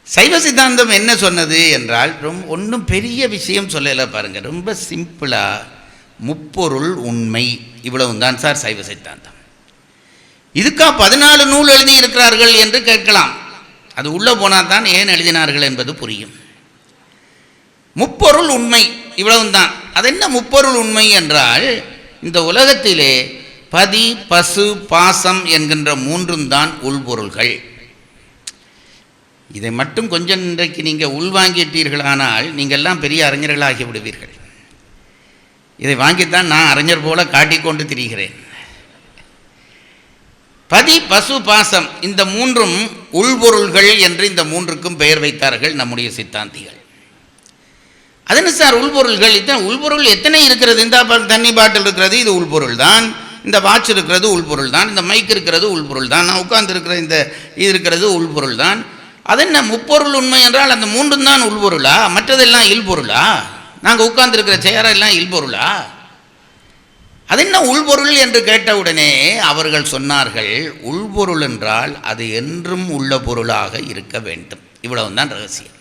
சைவ சித்தாந்தம் என்ன சொன்னது என்றால் ஒன்றும் பெரிய விஷயம் சொல்லலை பாருங்கள், ரொம்ப சிம்பிளாக முப்பொருள் உண்மை இவ்வளவு தான் சார் சைவ சித்தாந்தம். இதுக்கா 14 நூல் எழுதியிருக்கிறார்கள் என்று கேட்கலாம். அது உள்ளே போனால் தான் ஏன் எழுதினார்கள் என்பது புரியும். முப்பொருள் உண்மை இவ்வளவு தான். அது என்ன முப்பொருள் உண்மை என்றால், இந்த உலகத்திலே பதி பசு பாசம் என்கின்ற 3 தான் உள்பொருள்கள். இதை மட்டும் கொஞ்சம் இன்றைக்கு நீங்கள் உள்வாங்கிட்டீர்களானால் நீங்கள் எல்லாம் பெரிய அறிஞர்களாகி விடுவீர்கள். இதை வாங்கித்தான் நான் அறிஞர் போல காட்டிக்கொண்டு திரிகிறேன். பதி பசு பாசம் இந்த 3ம் உள்பொருள்கள் என்று இந்த 3க்கும் பெயர் வைத்தார்கள் நம்முடைய சித்தாந்திகள். அதனை சார் உள்பொருள்கள், உள்பொருள் எத்தனை இருக்கிறது? இந்த தண்ணி பாட்டில் இருக்கிறது, இது உள்பொருள் தான். இந்த வாட்ச் இருக்கிறது உள்பொருள் தான். இந்த மைக் இருக்கிறது உள்பொருள் தான். நான் உட்கார்ந்து இருக்கிற இந்த இது இருக்கிறது உள்பொருள் தான். அது என்ன முப்பொருள் உண்மை என்றால் அந்த 3ம் தான் உள்பொருளா? மற்றதெல்லாம் இல்பொருளா? நாங்கள் உட்கார்ந்து இருக்கிற சேரெல்லாம் இல்பொருளா? அது என்ன உள்பொருள் என்று கேட்டவுடனே அவர்கள் சொன்னார்கள், உள்பொருள் என்றால் அது என்றும் உள்ள பொருளாக இருக்க வேண்டும். இவ்வளவு தான் ரகசியம்.